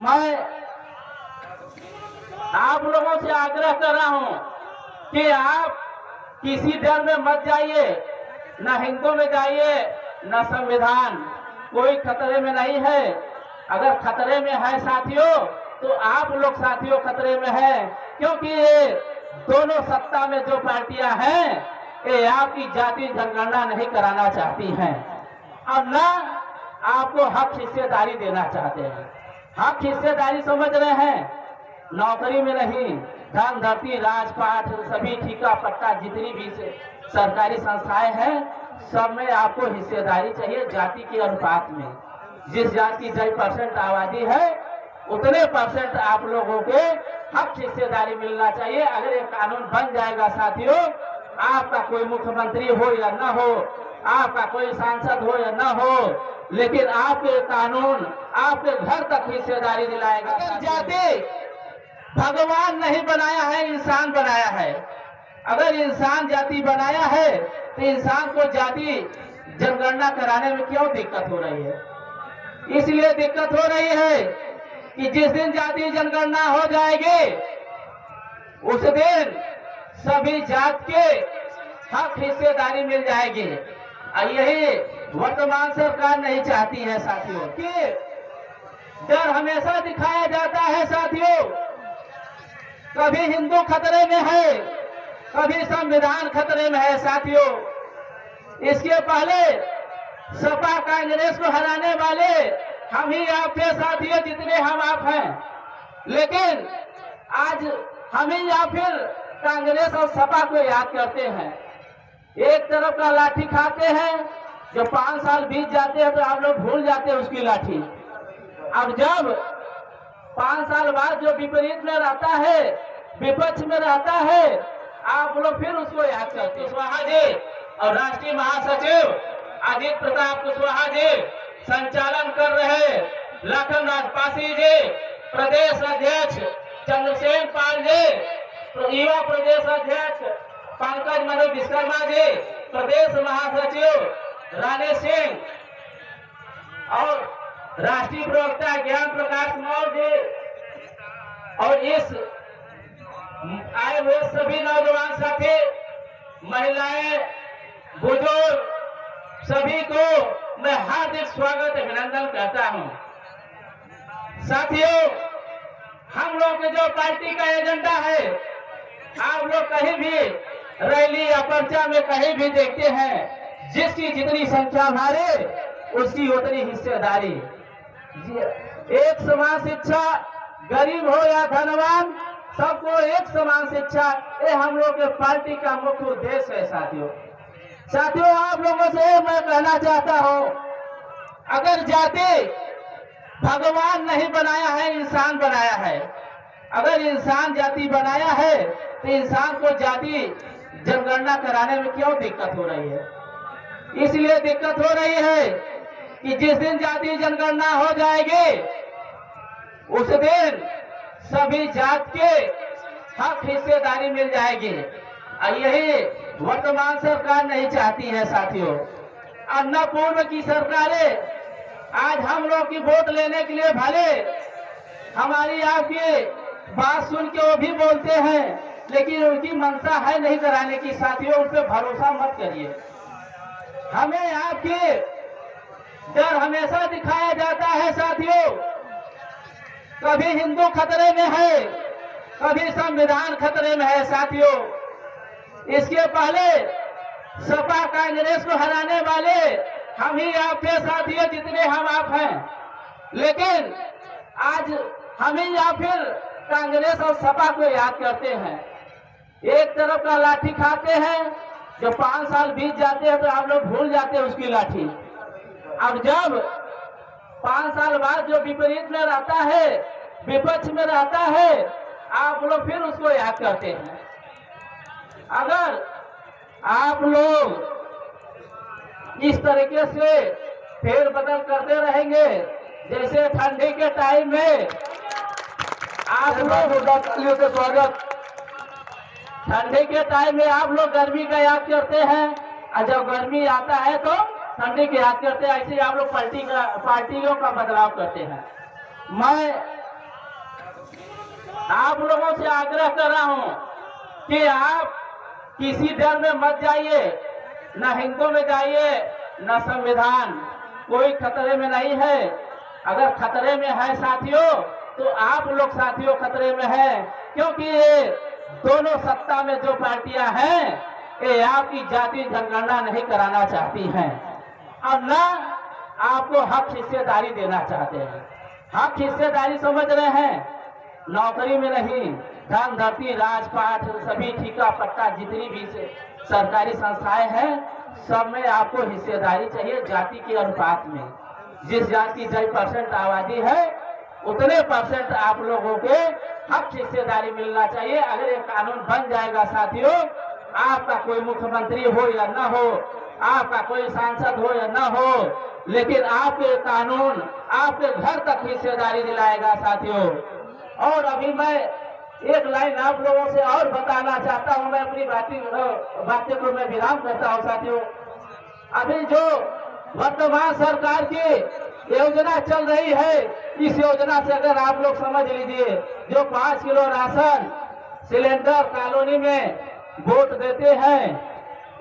मैं आप लोगों से आग्रह कर रहा हूं कि आप किसी डर में मत जाइए, न हिंदू में जाइए न संविधान। कोई खतरे में नहीं है। अगर खतरे में है साथियों तो आप लोग साथियों खतरे में है, क्योंकि ये दोनों सत्ता में जो पार्टियां हैं ये आपकी जाति जनगणना नहीं कराना चाहती हैं और न आपको हक हिस्सेदारी देना चाहते हैं। हक हिस्सेदारी समझ रहे हैं, नौकरी में नहीं, धन धरती राजपाट सभी ठीका पट्टा जितनी भी सरकारी संस्थाएं हैं सब में आपको हिस्सेदारी चाहिए जाति के अनुपात में। जिस जाति की 10% आबादी है उतने % आप लोगों के हक हिस्सेदारी मिलना चाहिए। अगर ये कानून बन जाएगा साथियों, आपका कोई मुख्यमंत्री हो या न हो, आपका कोई सांसद हो या न हो, लेकिन आपके कानून आपके घर तक हिस्सेदारी दिलाएगा। जाति भगवान नहीं बनाया है, इंसान बनाया है। अगर इंसान जाति बनाया है तो इंसान को जाति जनगणना कराने में क्यों दिक्कत हो रही है? इसलिए दिक्कत हो रही है कि जिस दिन जाति जनगणना हो जाएगी उस दिन सभी जात के हक हिस्सेदारी मिल जाएगी। और यही वर्तमान सरकार नहीं चाहती है साथियों। कि डर हमेशा दिखाया जाता है साथियों, कभी हिंदू खतरे में है, कभी संविधान खतरे में है साथियों। इसके पहले सपा कांग्रेस को हराने वाले हम ही आप थे साथियों, जितने हम आप हैं, लेकिन आज हम ही या फिर कांग्रेस और सपा को याद करते हैं। एक तरफ का लाठी खाते हैं, जो 5 साल बीत जाते हैं तो आप लोग भूल जाते हैं उसकी लाठी। अब जब 5 साल बाद जो विपरीत में रहता है, विपक्ष में रहता है, आप लोग फिर उसको याद करते हैं। कुशवाहा जी और राष्ट्रीय महासचिव अजीत प्रताप कुशवाहा जी संचालन कर रहे, लखन राजपासी जी, प्रदेश अध्यक्ष चंद्रसेन पाल जी, युवा प्रदेश अध्यक्ष पंकज मनोज विश्वकर्मा जी, प्रदेश महासचिव राणे सिंह और राष्ट्रीय प्रवक्ता ज्ञान प्रकाश मौर्य जी और इस आए हुए सभी नौजवान साथी, महिलाएं, बुजुर्ग, सभी को मैं हार्दिक स्वागत अभिनंदन करता हूं। साथियों, हम लोग के जो पार्टी का एजेंडा है, आप लोग कहीं भी रैली या पर्चा में कहीं भी देखते हैं, जिसकी जितनी संख्या मारे उसकी उतनी हिस्सेदारी। एक समान शिक्षा, गरीब हो या धनवान, सबको एक समान शिक्षा, ये हम लोग के पार्टी का मुख्य उद्देश्य है साथियों। साथियों, आप लोगों से मैं कहना चाहता हूं, अगर जाति भगवान नहीं बनाया है, इंसान बनाया है। अगर इंसान जाति बनाया है तो इंसान को जाति जनगणना कराने में क्यों दिक्कत हो रही है? इसलिए दिक्कत हो रही है कि जिस दिन जाति जनगणना हो जाएगी उस दिन सभी जात के हक हिस्सेदारी मिल जाएगी। और यही वर्तमान सरकार नहीं चाहती है साथियों। और न पूर्व की सरकारें आज हम लोग की वोट लेने के लिए भले हमारी आपकी बात सुन के वो भी बोलते हैं, लेकिन उनकी मंशा है नहीं कराने की साथियों। उन पर भरोसा मत करिए। हमें आपकी डर हमेशा दिखाया जाता है साथियों, कभी हिंदू खतरे में है, कभी संविधान खतरे में है साथियों। इसके पहले सपा कांग्रेस को हराने वाले हम ही आप थे साथियों, जितने हम आप हैं, लेकिन आज हम ही या फिर कांग्रेस और सपा को याद करते हैं। एक तरफ का लाठी खाते हैं, जो 5 साल बीत जाते हैं तो आप लोग भूल जाते हैं उसकी लाठी। अब जब 5 साल बाद जो विपरीत में रहता है, विपक्ष में रहता है, आप लोग फिर उसको याद करते हैं। अगर आप लोग इस तरीके से फेर बदल करते रहेंगे, जैसे ठंडी के टाइम में आप लोग के स्वागत, ठंडी के टाइम में आप लोग गर्मी का याद करते हैं, और जब गर्मी आता है तो ठंडी की याद करते हैं। ऐसे आप लोग पार्टियों का बदलाव करते हैं। मैं आप लोगों से आग्रह कर रहा हूं कि आप किसी दल में मत जाइए, न हिंदू में जाइए न संविधान, कोई खतरे में नहीं है। अगर खतरे में है साथियों तो आप लोग साथियों खतरे में है, क्योंकि ये दोनों सत्ता में जो पार्टियां हैं ये आपकी जाति जनगणना नहीं कराना चाहती हैं और न आपको हक हिस्सेदारी देना चाहते हैं। हक हिस्सेदारी समझ रहे हैं, नौकरी में नहीं, धन धरती राजपाट सभी ठीका पट्टा जितनी भी सरकारी संस्थाएं हैं सब में आपको हिस्सेदारी चाहिए जाति के अनुपात में। जिस जाति की 10% आबादी है उतने % आप लोगों के हक हिस्सेदारी मिलना चाहिए। अगर ये कानून बन जाएगा साथियों, आपका कोई मुख्यमंत्री हो या न हो, आपका कोई सांसद हो या न हो, लेकिन आपके कानून आपके घर तक हिस्सेदारी दिलाएगा साथियों। और अभी मैं एक लाइन आप लोगों से और बताना चाहता हूं, मैं अपनी बातें को मैं विराम करता हूं साथियों। अभी जो वर्तमान सरकार की योजना चल रही है, इस योजना से अगर आप लोग समझ लीजिए, जो 5 किलो राशन सिलेंडर कॉलोनी में वोट देते हैं,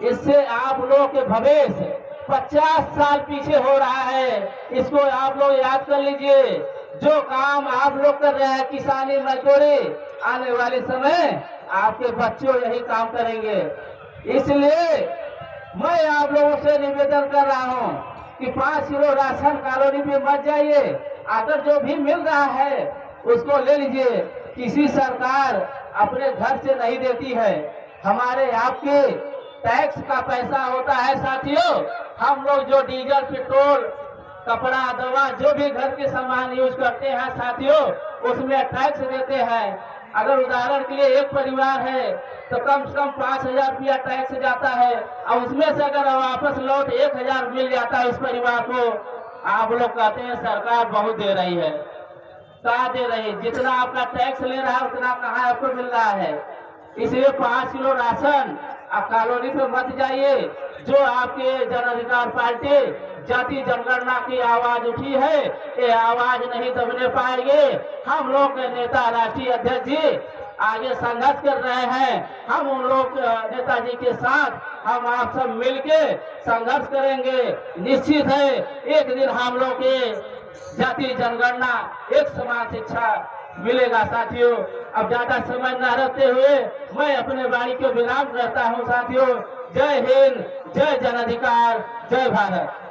इससे आप लोगों के भविष्य 50 साल पीछे हो रहा है। इसको आप लोग याद कर लीजिए। जो काम आप लोग कर रहे हैं किसानी मजदूरी, आने वाले समय आपके बच्चों यही काम करेंगे। इसलिए मैं आप लोगों से निवेदन कर रहा हूं कि 5 किलो राशन कॉलोनी में मत जाइए, अगर जो भी मिल रहा है उसको ले लीजिए। किसी सरकार अपने घर से नहीं देती है, हमारे आपके टैक्स का पैसा होता है साथियों। हम लोग जो डीजल पेट्रोल कपड़ा दवा जो भी घर के सामान यूज करते हैं साथियों, उसमें टैक्स देते हैं। अगर उदाहरण के लिए एक परिवार है तो कम से कम 5,000 रुपया टैक्स जाता है, और उसमें से अगर वापस लौट 1,000 मिल जाता है उस परिवार को, आप लोग कहते हैं सरकार बहुत दे रही है। कहाँ दे रही है? जितना आपका टैक्स ले रहा है उतना कहाँ आपको मिल रहा है। इसलिए 5 किलो राशन आप कॉलोनी पे मत जाइए। जो आपके जन अधिकार पार्टी जाति जनगणना की आवाज उठी है, ये आवाज नहीं दबने पाएंगे। हम लोग के नेता राष्ट्रीय अध्यक्ष जी आगे संघर्ष कर रहे हैं। हम उन लोग नेताजी के साथ हम आप सब मिलके संघर्ष करेंगे। निश्चित है एक दिन हम लोग के जाति जनगणना एक समान शिक्षा मिलेगा साथियों। अब ज्यादा समय न रहते हुए मैं अपने वाणी को विराम करता हूं साथियों। जय हिंद, जय जन अधिकार, जय भारत।